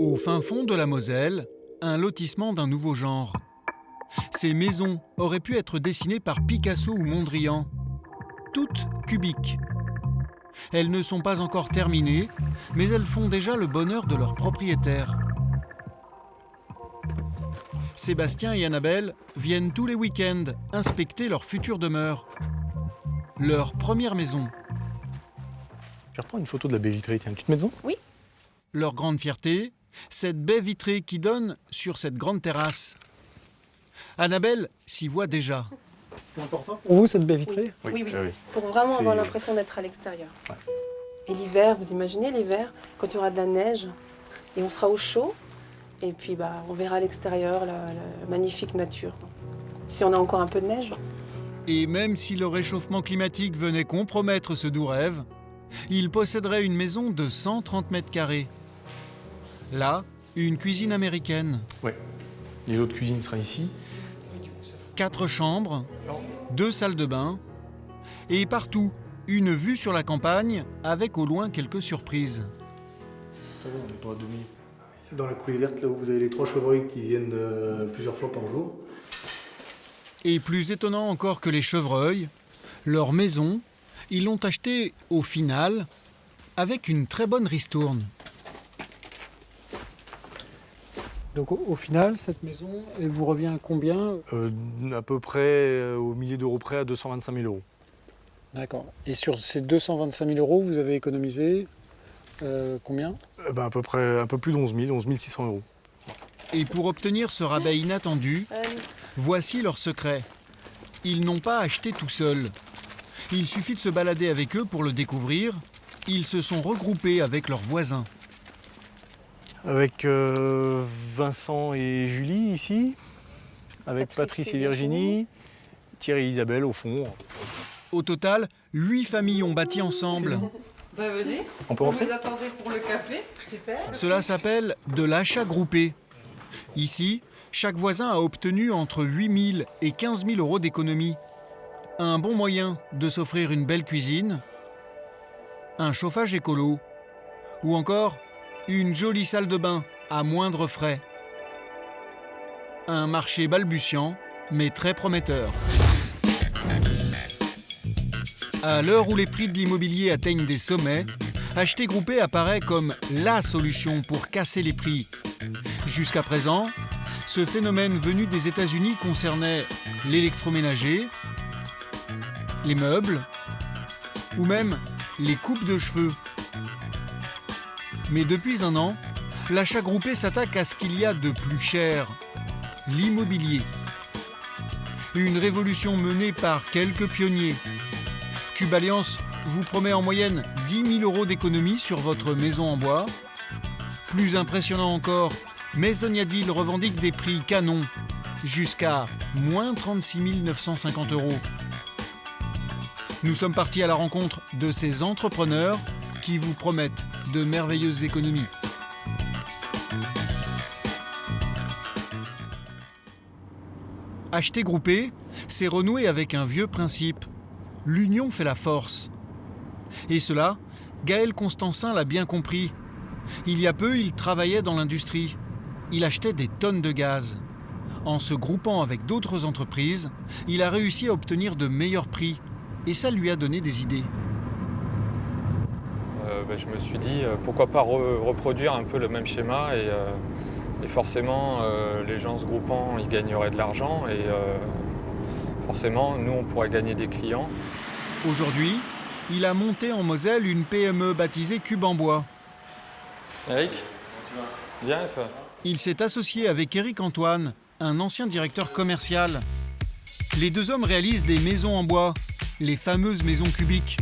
Au fin fond de la Moselle, un lotissement d'un nouveau genre. Ces maisons auraient pu être dessinées par Picasso ou Mondrian. Toutes cubiques. Elles ne sont pas encore terminées, mais elles font déjà le bonheur de leurs propriétaires. Sébastien et Annabelle viennent tous les week-ends inspecter leur future demeure. Leur première maison. Je reprends une photo de la baie vitrée, tiens, tu te mets devant ? Oui. Leur grande fierté, cette baie vitrée qui donne sur cette grande terrasse. Annabelle s'y voit déjà. C'est important pour vous, cette baie vitrée ? Oui. Ah oui. Pour vraiment avoir C'est- l'impression d'être à l'extérieur. Ouais. Et l'hiver, vous imaginez l'hiver, quand il y aura de la neige, et on sera au chaud, et puis on verra à l'extérieur la magnifique nature. Si on a encore un peu de neige. Et même si le réchauffement climatique venait compromettre ce doux rêve, il posséderait une maison de 130 mètres carrés. Là, une cuisine américaine, Ouais. Et l'autre cuisine sera ici. 4 chambres, 2 salles de bain, et partout, une vue sur la campagne avec au loin quelques surprises. Ça va, on n'est pas à 2000. Dans la coulée verte, là où vous avez les 3 chevreuils qui viennent plusieurs fois par jour. Et plus étonnant encore que les chevreuils, leur maison, ils l'ont achetée au final avec une très bonne ristourne. Donc au final, cette maison, elle vous revient à combien ? À peu près au millier d'euros près à 225 000 euros. D'accord. Et sur ces 225 000 euros, vous avez économisé combien ? À peu près un peu plus de 11 600 euros. Et pour obtenir ce rabais inattendu, voici leur secret. Ils n'ont pas acheté tout seuls. Il suffit de se balader avec eux pour le découvrir. Ils se sont regroupés avec leurs voisins. Avec Vincent et Julie ici, avec Patrice et Virginie, Thierry et Isabelle au fond. Au total, 8 familles ont bâti ensemble. Venez, On peut on rentrer ? vous attendait pour le café, super. Cela s'appelle de l'achat groupé. Ici, chaque voisin a obtenu entre 8 000 et 15 000 euros d'économie. Un bon moyen de s'offrir une belle cuisine, un chauffage écolo, ou encore une jolie salle de bain à moindre frais. Un marché balbutiant, mais très prometteur. À l'heure où les prix de l'immobilier atteignent des sommets, acheter groupé apparaît comme la solution pour casser les prix. Jusqu'à présent, ce phénomène venu des États-Unis concernait l'électroménager, les meubles ou même les coupes de cheveux. Mais depuis un an, l'achat groupé s'attaque à ce qu'il y a de plus cher, l'immobilier. Une révolution menée par quelques pionniers. Cube Alliance vous promet en moyenne 10 000 euros d'économie sur votre maison en bois. Plus impressionnant encore, Maisonnia Deal revendique des prix canons, jusqu'à moins 36 950 euros. Nous sommes partis à la rencontre de ces entrepreneurs qui vous promettent de merveilleuses économies. Acheter groupé, c'est renouer avec un vieux principe. L'union fait la force. Et cela, Gaël Constancin l'a bien compris. Il y a peu, il travaillait dans l'industrie. Il achetait des tonnes de gaz. En se groupant avec d'autres entreprises, il a réussi à obtenir de meilleurs prix. Et ça lui a donné des idées. Je me suis dit pourquoi pas reproduire un peu le même schéma et forcément les gens se groupant ils gagneraient de l'argent et forcément nous on pourrait gagner des clients. Aujourd'hui, il a monté en Moselle une PME baptisée Cube en bois. Eric, bien et toi? Il s'est associé avec Éric Antoine, un ancien directeur commercial. Les deux hommes réalisent des maisons en bois, les fameuses maisons cubiques.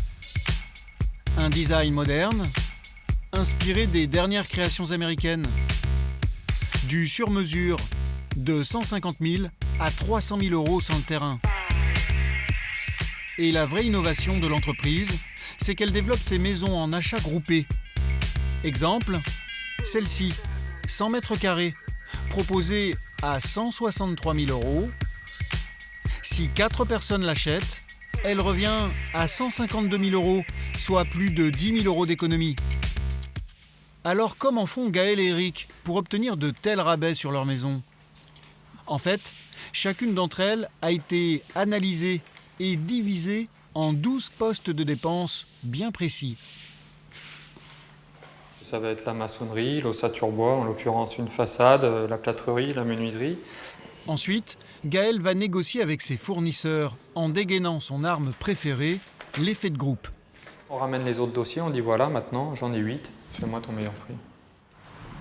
Un design moderne, inspiré des dernières créations américaines. Du sur-mesure, de 150 000 à 300 000 euros sans le terrain. Et la vraie innovation de l'entreprise, c'est qu'elle développe ses maisons en achat groupé. Exemple, celle-ci, 100 mètres carrés, proposée à 163 000 euros. Si 4 personnes l'achètent, elle revient à 152 000 euros, soit plus de 10 000 euros d'économie. Alors comment font Gaël et Eric pour obtenir de tels rabais sur leur maison? En fait, chacune d'entre elles a été analysée et divisée en 12 postes de dépenses bien précis. Ça va être la maçonnerie, l'ossature bois, en l'occurrence une façade, la plâtrerie, la menuiserie. Ensuite, Gaël va négocier avec ses fournisseurs en dégainant son arme préférée, l'effet de groupe. On ramène les autres dossiers, on dit voilà, maintenant j'en ai 8, fais-moi ton meilleur prix.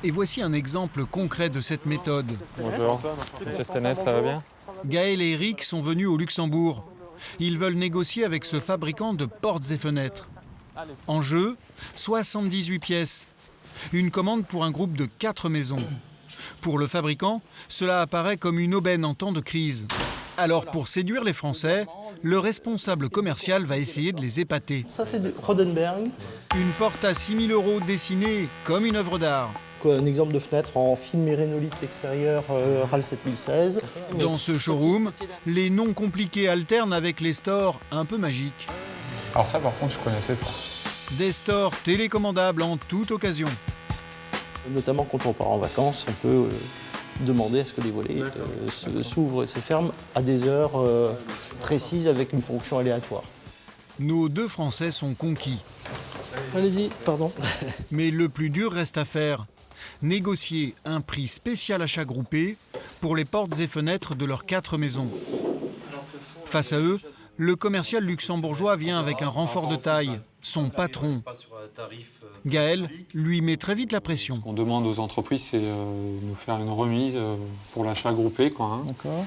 Et voici un exemple concret de cette méthode. Bonjour, c'est Stenès, ça va bien? Gaël et Eric sont venus au Luxembourg. Ils veulent négocier avec ce fabricant de portes et fenêtres. En jeu, 78 pièces. Une commande pour un groupe de 4 maisons. Pour le fabricant, cela apparaît comme une aubaine en temps de crise. Alors pour séduire les Français, le responsable commercial va essayer de les épater. Ça c'est du Rodenberg. Une porte à 6 000 € dessinée comme une œuvre d'art. Un exemple de fenêtre en film mérénolite extérieur RAL 7016. Dans ce showroom, les noms compliqués alternent avec les stores un peu magiques. Alors ça par contre je connaissais pas. Des stores télécommandables en toute occasion. Notamment quand on part en vacances, on peut demander à ce que les volets s'ouvrent et se ferment à des heures précises avec une fonction aléatoire. Nos 2 Français sont conquis. Allez-y, pardon. Mais le plus dur reste à faire. Négocier un prix spécial achat groupé pour les portes et fenêtres de leurs 4 maisons. Face à eux, le commercial luxembourgeois vient avec un renfort de taille, son patron. Gaël lui met très vite la pression. Ce qu'on demande aux entreprises, c'est de nous faire une remise pour l'achat groupé, quoi, hein. D'accord.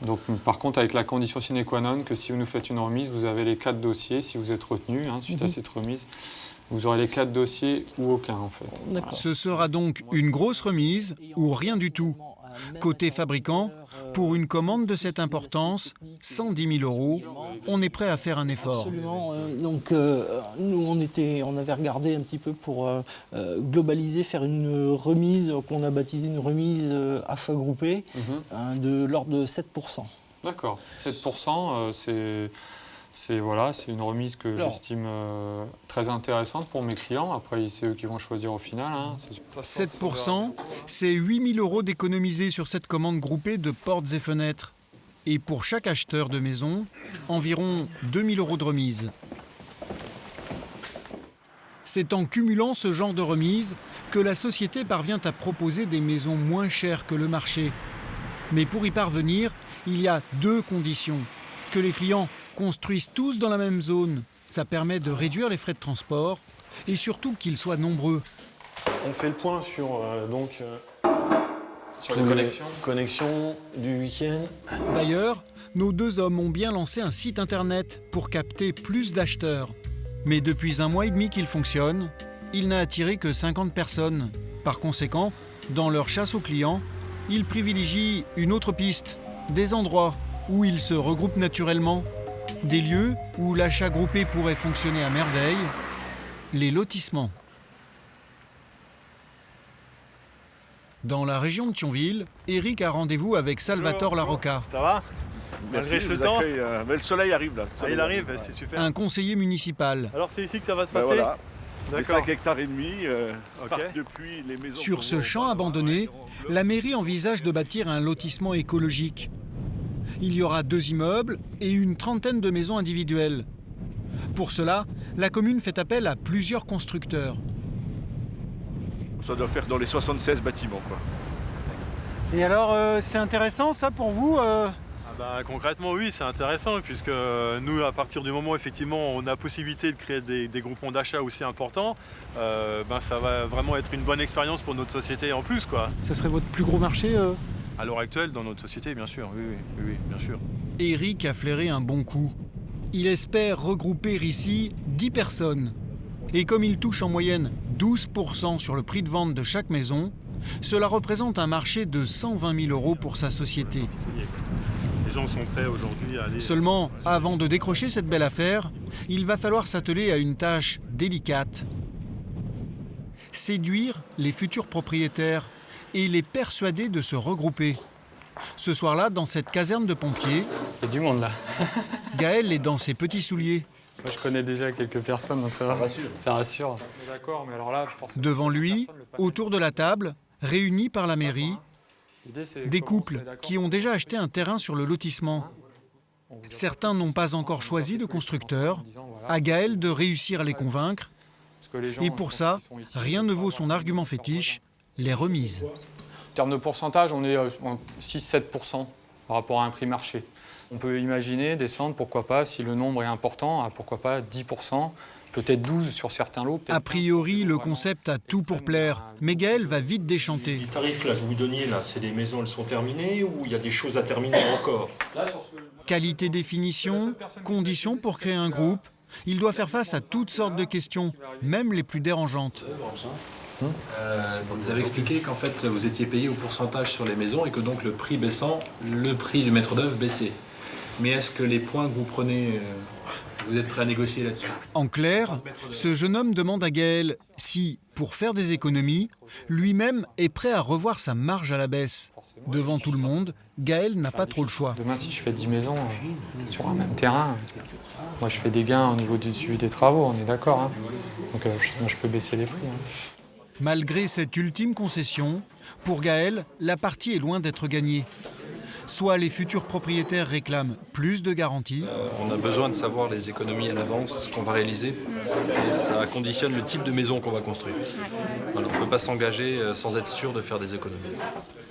Donc, par contre, avec la condition sine qua non que si vous nous faites une remise, vous avez les 4 dossiers, si vous êtes retenu suite à cette remise, vous aurez les 4 dossiers ou aucun en fait. D'accord. Ce sera donc une grosse remise ou rien du tout. Côté fabricant, pour une commande de cette importance, 110 000 €, on est prêt à faire un effort. Absolument. Donc nous on avait regardé un petit peu pour globaliser, faire une remise qu'on a baptisée une remise achat groupé de l'ordre de 7%. D'accord. 7%, c'est une remise que j'estime très intéressante pour mes clients. Après, c'est eux qui vont choisir au final. 7%, c'est 8 000 € d'économiser sur cette commande groupée de portes et fenêtres. Et pour chaque acheteur de maison, environ 2 000 € de remise. C'est en cumulant ce genre de remise que la société parvient à proposer des maisons moins chères que le marché. Mais pour y parvenir, il y a 2 conditions. Que les clients construisent tous dans la même zone, ça permet de réduire les frais de transport et surtout qu'ils soient nombreux. On fait le point sur les connexions du week-end. D'ailleurs, nos 2 hommes ont bien lancé un site internet pour capter plus d'acheteurs. Mais depuis 1 mois et demi qu'il fonctionne, il n'a attiré que 50 personnes. Par conséquent, dans leur chasse aux clients, ils privilégient une autre piste, des endroits où ils se regroupent naturellement, des lieux où l'achat groupé pourrait fonctionner à merveille, les lotissements. Dans la région de Thionville, Eric a rendez-vous avec Salvatore Larocca, Ça va? Merci, Malgré ce temps. mais le soleil arrive là. Ah, il arrive, c'est super. un conseiller municipal. Alors c'est ici que ça va se Ben passer? voilà. Les D'accord. 5 hectares et demi, Ok. partent depuis les maisons. Sur ce champ abandonné, la mairie envisage de bâtir un lotissement écologique. Il y aura 2 immeubles et une trentaine de maisons individuelles. Pour cela, la commune fait appel à plusieurs constructeurs. Ça doit faire dans les 76 bâtiments quoi. Et alors, c'est intéressant ça pour vous Concrètement, oui, c'est intéressant puisque nous, à partir du moment où effectivement on a possibilité de créer des groupements d'achat aussi importants, ça va vraiment être une bonne expérience pour notre société en plus, quoi. Ça serait votre plus gros marché À l'heure actuelle, dans notre société, bien sûr, oui, bien sûr. Eric a flairé un bon coup. Il espère regrouper ici 10 personnes. Et comme il touche en moyenne 12% sur le prix de vente de chaque maison, cela représente un marché de 120 000 € pour sa société. Les gens sont prêts aujourd'hui à aller... Seulement, avant de décrocher cette belle affaire, il va falloir s'atteler à une tâche délicate. Séduire les futurs propriétaires et les persuader de se regrouper. Ce soir-là, dans cette caserne de pompiers, Il y a du monde là. Gaël est dans ses petits souliers. Moi, je connais déjà quelques personnes, donc ça va. Ça rassure. D'accord, mais alors là, forcément, Devant lui, autour de la table, réunis par la mairie, l'idée, c'est des comment on se couples met d'accord qui ont déjà acheté un terrain sur le lotissement. Certains n'ont pas encore choisi de constructeur. À Gaël de réussir à les convaincre. Parce que les gens, Et pour je ça, pense qu'ils sont ici rien ne vaut son pour argument avoir fétiche, les remises. En termes de pourcentage, on est en 6-7% par rapport à un prix marché. On peut imaginer descendre, pourquoi pas, si le nombre est important, à pourquoi pas 10%, peut-être 12% sur certains lots. A priori, le concept a tout pour plaire, mais Gaël va vite déchanter. Les tarifs là, que vous donniez, là, c'est les maisons, elles sont terminées ou il y a des choses à terminer encore? Qualité définition, conditions pour créer un groupe. Il doit faire face à toutes sortes de questions, même les plus dérangeantes. Vous avez expliqué qu'en fait vous étiez payé au pourcentage sur les maisons et que donc le prix baissant, le prix du maître d'œuvre baissait. Mais est-ce que les points que vous prenez, vous êtes prêt à négocier là-dessus? En clair, ce jeune homme demande à Gaël si, pour faire des économies, lui-même est prêt à revoir sa marge à la baisse. Devant tout le monde, Gaël n'a pas trop le choix. Demain, si je fais 10 maisons sur un même terrain, moi je fais des gains au niveau du suivi des travaux, on est d'accord. Hein. Donc moi je peux baisser les prix. Hein. Malgré cette ultime concession, pour Gaël, la partie est loin d'être gagnée. Soit les futurs propriétaires réclament plus de garanties. On a besoin de savoir les économies à l'avance qu'on va réaliser et ça conditionne le type de maison qu'on va construire. Alors, on ne peut pas s'engager sans être sûr de faire des économies.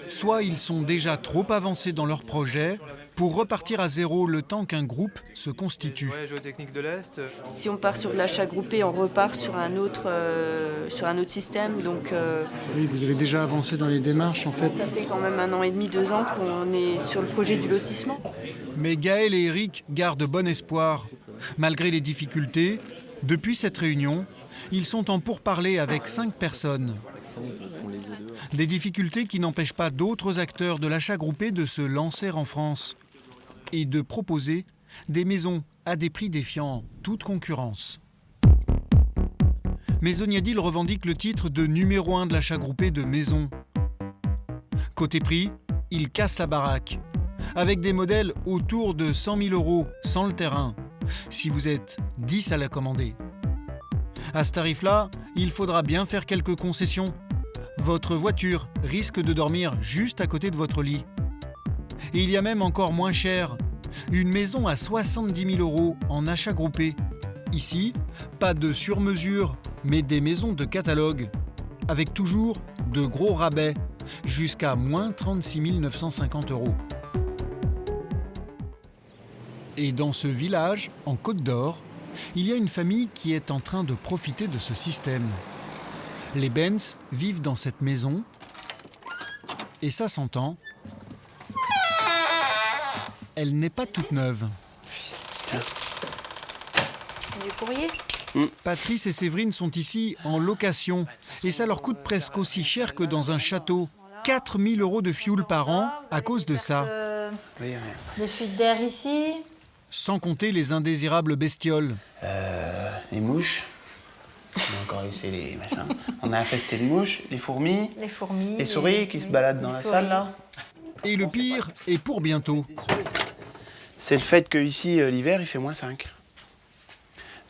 Soit ils sont déjà trop avancés dans leur projet pour repartir à zéro le temps qu'un groupe se constitue. Géotechnique de l'Est. Si on part sur l'achat groupé, on repart sur un autre système. Donc, Oui, vous avez déjà avancé dans les démarches en fait. ça fait quand même 1 an et demi, 2 ans qu'on est sur le projet du lotissement. Mais Gaël et Eric gardent bon espoir. Malgré les difficultés, depuis cette réunion, ils sont en pourparlers avec 5 personnes. Des difficultés qui n'empêchent pas d'autres acteurs de l'achat groupé de se lancer en France et de proposer des maisons à des prix défiant toute concurrence. Maisoniadil revendique le titre de numéro 1 de l'achat groupé de maisons. Côté prix, il casse la baraque, avec des modèles autour de 100 000 € sans le terrain, si vous êtes 10 à la commander. À ce tarif-là, il faudra bien faire quelques concessions. Votre voiture risque de dormir juste à côté de votre lit. Et il y a même encore moins cher, une maison à 70 000 € en achat groupé. Ici, pas de sur-mesure, mais des maisons de catalogue, avec toujours de gros rabais, jusqu'à moins 36 950 €. Et dans ce village, en Côte d'Or, il y a une famille qui est en train de profiter de ce système. Les Benz vivent dans cette maison, et ça s'entend. Elle n'est pas toute neuve. Du courrier. Patrice et Séverine sont ici en location, et ça leur coûte presque aussi cher que dans un château. 4 000 € de fioul par an à cause de ça. Des fuites d'air ici. Sans compter les indésirables bestioles. Les mouches. On a encore laissé les machins. On a infesté de mouches, les fourmis, les souris qui se baladent dans la salle là. Et le pire est pour bientôt. C'est le fait qu'ici, l'hiver, il fait -5.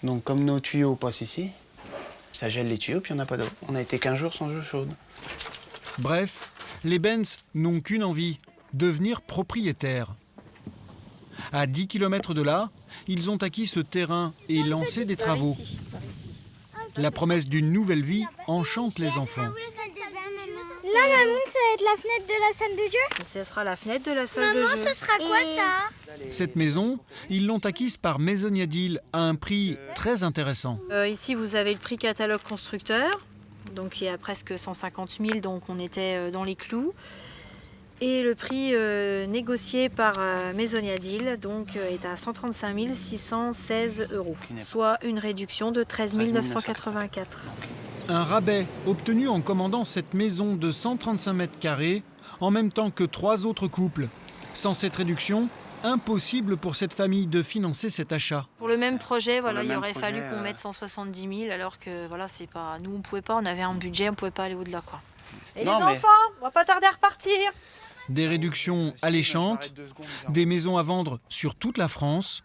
Donc comme nos tuyaux passent ici, ça gèle les tuyaux puis on n'a pas d'eau. On a été 15 jours sans eau chaude. Bref, les Benz n'ont qu'une envie, devenir propriétaires. À 10 km de là, ils ont acquis ce terrain et lancé des travaux. La promesse d'une nouvelle vie enchante les enfants. Là, maman, ça va être la fenêtre de la salle de jeu. Ce sera la fenêtre de la salle de jeu. Maman, ce sera quoi ça? Cette maison, ils l'ont acquise par Maisoniadil à un prix très intéressant. Ici, vous avez le prix catalogue constructeur, donc il y a presque 150 000, donc on était dans les clous. Et le prix négocié par Maisoniadil donc, est à 135 616 €, soit une réduction de 13 984. Un rabais obtenu en commandant cette maison de 135 mètres carrés en même temps que 3 autres couples. Sans cette réduction, impossible pour cette famille de financer cet achat. Pour le même projet, voilà, il aurait fallu qu'on mette 170 000 alors que voilà, c'est pas, nous on pouvait pas, on avait un budget, on pouvait pas aller au-delà, quoi. Et les enfants, on va pas tarder à repartir. Des réductions alléchantes, des maisons à vendre sur toute la France.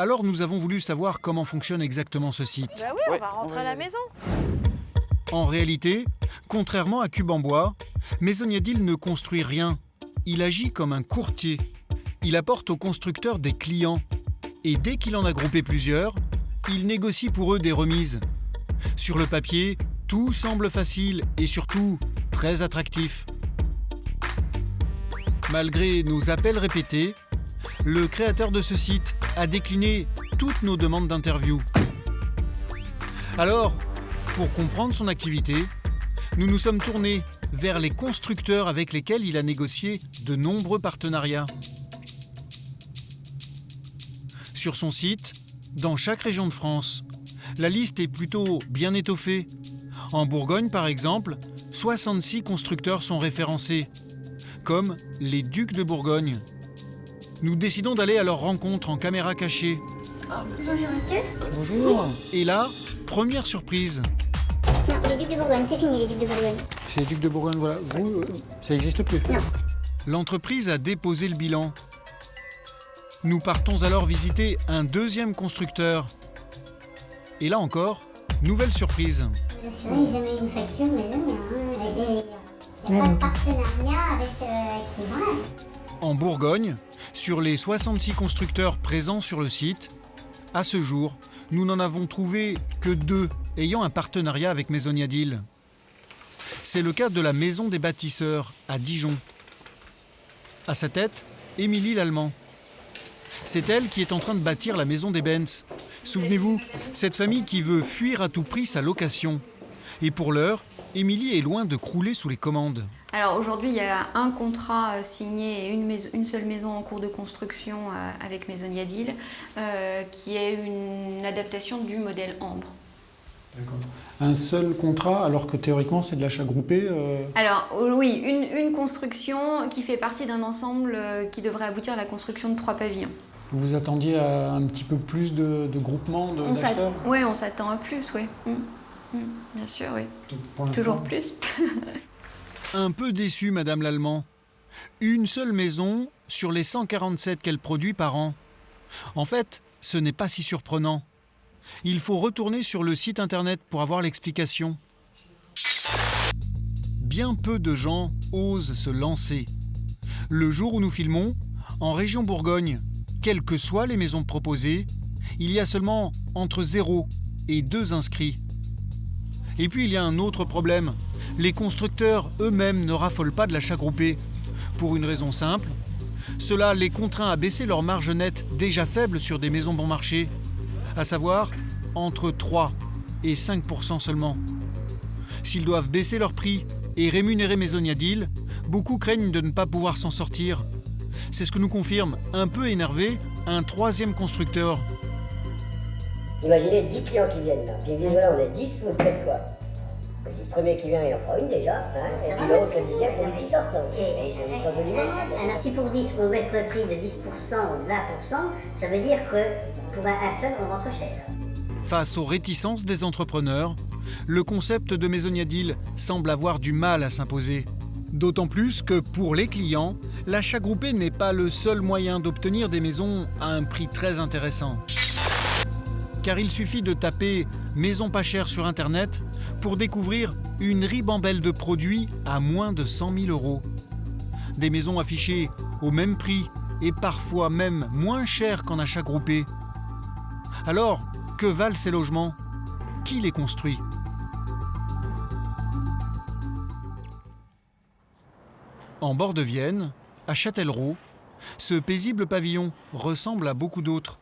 Alors nous avons voulu savoir comment fonctionne exactement ce site. Bah oui, on va rentrer à la maison. En réalité, contrairement à Cube en Bois, Maisoniadil ne construit rien. Il agit comme un courtier. Il apporte aux constructeurs des clients. Et dès qu'il en a groupé plusieurs, il négocie pour eux des remises. Sur le papier, tout semble facile et surtout très attractif. Malgré nos appels répétés, le créateur de ce site a décliné toutes nos demandes d'interview. Alors, pour comprendre son activité, nous nous sommes tournés vers les constructeurs avec lesquels il a négocié de nombreux partenariats. Sur son site, dans chaque région de France, la liste est plutôt bien étoffée. En Bourgogne, par exemple, 66 constructeurs sont référencés, comme les Ducs de Bourgogne. Nous décidons d'aller à leur rencontre en caméra cachée. Bonjour monsieur. Bonjour. Et là, première surprise. Non, les Ducs de Bourgogne, c'est fini les Ducs de Bourgogne. C'est les Ducs de Bourgogne, voilà. Vous, ça n'existe plus. Non. L'entreprise a déposé le bilan. Nous partons alors visiter un deuxième constructeur. Et là encore, nouvelle surprise. Vous assurez que jamais une facture maison, il n'y a pas de partenariat avec ces gens-là. En Bourgogne, sur les 66 constructeurs présents sur le site, à ce jour, nous n'en avons trouvé que 2 ayant un partenariat avec Maisoniadil. C'est le cas de la Maison des Bâtisseurs à Dijon. À sa tête, Émilie Lallemand. C'est elle qui est en train de bâtir la maison des Benz. Souvenez-vous, cette famille qui veut fuir à tout prix sa location. Et pour l'heure, Émilie est loin de crouler sous les commandes. Alors aujourd'hui, il y a un contrat signé et une seule maison en cours de construction avec Maisoniadil, qui est une adaptation du modèle Ambre. D'accord. Un seul contrat, alors que théoriquement c'est de l'achat groupé Alors oui, une construction qui fait partie d'un ensemble qui devrait aboutir à la construction de 3 pavillons. Vous vous attendiez à un petit peu plus de groupement d'acheteurs? Oui, on s'attend à plus, oui. Bien sûr, oui. Toujours plus. Un peu déçue, Madame Lallemand. Une seule maison sur les 147 qu'elle produit par an. En fait, ce n'est pas si surprenant. Il faut retourner sur le site internet pour avoir l'explication. Bien peu de gens osent se lancer. Le jour où nous filmons, en région Bourgogne, quelles que soient les maisons proposées, il y a seulement entre 0 et 2 inscrits. Et puis il y a un autre problème. Les constructeurs eux-mêmes ne raffolent pas de l'achat groupé. Pour une raison simple, cela les contraint à baisser leur marge nette déjà faible sur des maisons bon marché, à savoir entre 3 et 5% seulement. S'ils doivent baisser leur prix et rémunérer Maisoniadil, beaucoup craignent de ne pas pouvoir s'en sortir. C'est ce que nous confirme, un peu énervé, un 3e constructeur. Imaginez 10 clients qui viennent là, puis ils disent voilà, on est 10, vous faites quoi? Le premier qui vient, il en fera une déjà, et puis l'autre, le 10e, pour lui qui sort. Et ils sont venus. Alors si pour 10, on baisse le prix de 10% ou de 20%, ça veut dire que pour un seul, on rentre cher. Face aux réticences des entrepreneurs, le concept de Maisoniadil semble avoir du mal à s'imposer. D'autant plus que pour les clients, l'achat groupé n'est pas le seul moyen d'obtenir des maisons à un prix très intéressant. Car il suffit de taper « maison pas chère » sur Internet pour découvrir une ribambelle de produits à moins de 100 000 €. Des maisons affichées au même prix et parfois même moins chères qu'en achat groupé. Alors, que valent ces logements? Qui les construit? En bord de Vienne, à Châtellerault, ce paisible pavillon ressemble à beaucoup d'autres.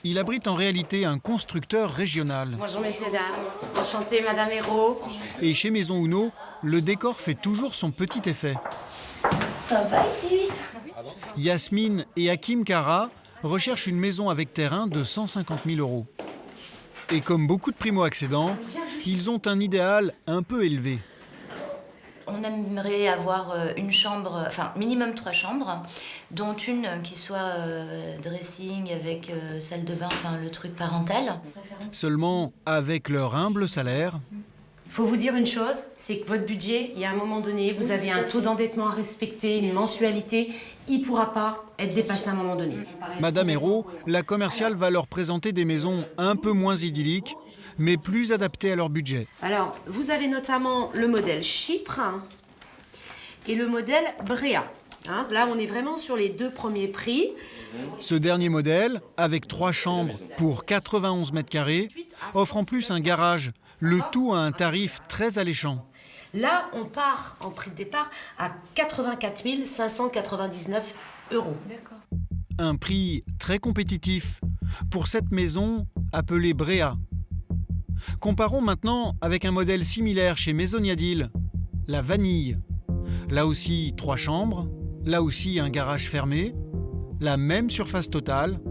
Il abrite en réalité un constructeur régional. Bonjour messieurs, dames. Enchantée, Madame Hérault. Et chez Maison Uno, le décor fait toujours son petit effet. Sympa ici. Yasmine et Hakim Kara recherchent une maison avec terrain de 150 000 €. Et comme beaucoup de primo-accédants, ils ont un idéal un peu élevé. On aimerait avoir une chambre, enfin minimum 3 chambres, dont une qui soit dressing avec salle de bain, enfin le truc parental. Seulement, avec leur humble salaire... Il faut vous dire une chose, c'est que votre budget, il y a un moment donné, vous avez un taux d'endettement à respecter, une mensualité, il ne pourra pas être dépassé à un moment donné. Madame Hérault, la commerciale va leur présenter des maisons un peu moins idylliques, mais plus adaptées à leur budget. Alors, vous avez notamment le modèle Chypre et le modèle Bréa. Hein, là, on est vraiment sur les 2 premiers prix. Ce dernier modèle, avec 3 chambres pour 91 mètres carrés, offre en plus un garage, le tout à un tarif très alléchant. Là, on part en prix de départ à 84 599 €. Un prix très compétitif pour cette maison appelée Bréa. Comparons maintenant avec un modèle similaire chez Maisoniadil, la Vanille. Là aussi 3 chambres, là aussi un garage fermé, la même surface totale,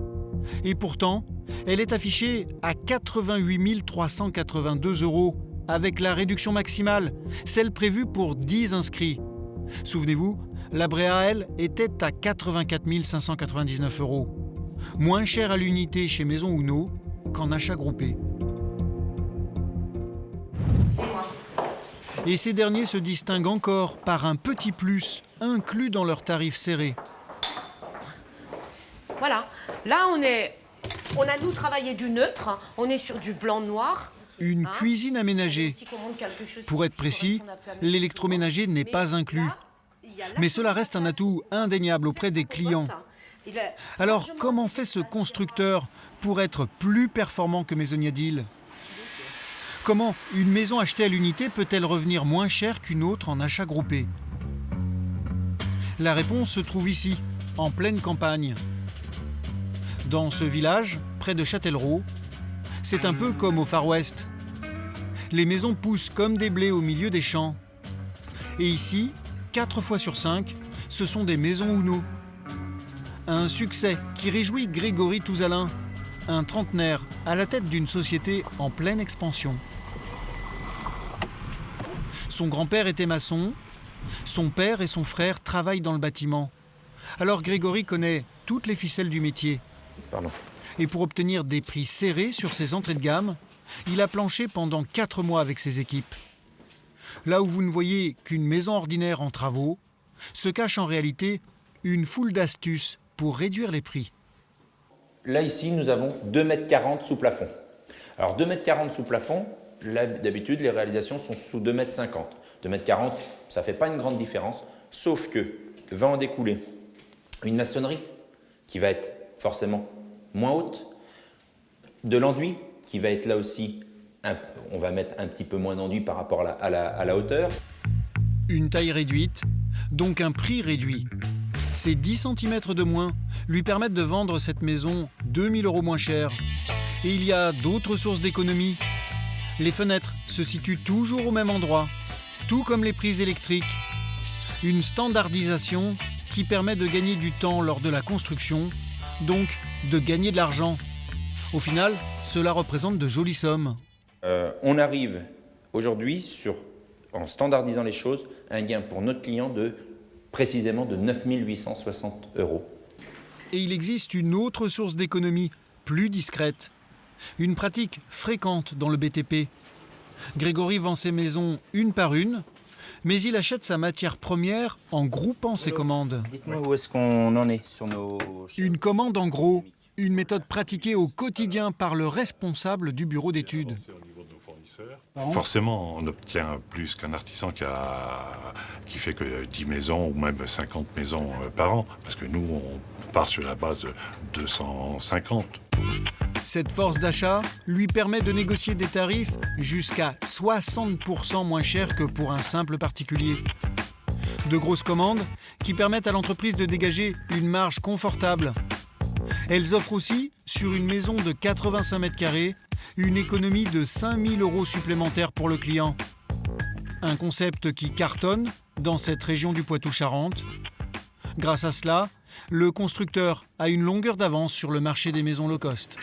et pourtant, elle est affichée à 88 382 € avec la réduction maximale, celle prévue pour 10 inscrits. Souvenez-vous, la Bréa, elle, était à 84 599 €. Moins cher à l'unité chez Maison Uno qu'en achat groupé. Et ces derniers se distinguent encore par un petit plus inclus dans leur tarif serré. Voilà, là on a nous travaillé du neutre, on est sur du blanc-noir. Une cuisine aménagée. Pour être précis, l'électroménager n'est pas inclus. Mais cela reste un atout indéniable auprès des clients. Alors, comment fait ce constructeur pour être plus performant que Maisoniadil ? Comment une maison achetée à l'unité peut-elle revenir moins cher qu'une autre en achat groupé ? La réponse se trouve ici, en pleine campagne. Dans ce village, près de Châtellerault, c'est un peu comme au Far West. Les maisons poussent comme des blés au milieu des champs. Et ici, 4 fois sur 5, ce sont des maisons Uno. Un succès qui réjouit Grégory Touzalin, un trentenaire à la tête d'une société en pleine expansion. Son grand-père était maçon, son père et son frère travaillent dans le bâtiment. Alors Grégory connaît toutes les ficelles du métier. Et pour obtenir des prix serrés sur ses entrées de gamme, il a planché pendant 4 mois avec ses équipes. Là où vous ne voyez qu'une maison ordinaire en travaux, se cache en réalité une foule d'astuces pour réduire les prix. Là, ici, nous avons 2,40 m sous plafond. Alors, 2,40 m sous plafond, là, d'habitude, les réalisations sont sous 2,50 m. 2,40 m, ça ne fait pas une grande différence, sauf que va en découler une maçonnerie qui va être forcément moins haute, de l'enduit qui va être là aussi, on va mettre un petit peu moins d'enduit par rapport à la hauteur. Une taille réduite, donc un prix réduit. Ces 10 cm de moins lui permettent de vendre cette maison 2 000 € moins cher. Et il y a d'autres sources d'économie. Les fenêtres se situent toujours au même endroit, tout comme les prises électriques. Une standardisation qui permet de gagner du temps lors de la construction, donc de gagner de l'argent. Au final, cela représente de jolies sommes. On arrive aujourd'hui, en standardisant les choses, à un gain pour notre client précisément de 9 860 €. Et il existe une autre source d'économie, plus discrète. Une pratique fréquente dans le BTP. Grégory vend ses maisons une par une, mais il achète sa matière première en groupant ses commandes. Dites-moi où est-ce qu'on en est sur nos... Une commande en gros, une méthode pratiquée au quotidien par le responsable du bureau d'études. Forcément, on obtient plus qu'un artisan qui fait que 10 maisons ou même 50 maisons par an, parce que nous, on part sur la base de 250. Cette force d'achat lui permet de négocier des tarifs jusqu'à 60% moins chers que pour un simple particulier. De grosses commandes qui permettent à l'entreprise de dégager une marge confortable. Elles offrent aussi, sur une maison de 85 mètres carrés, une économie de 5 000 € supplémentaires pour le client. Un concept qui cartonne dans cette région du Poitou-Charentes. Grâce à cela, le constructeur a une longueur d'avance sur le marché des maisons low cost.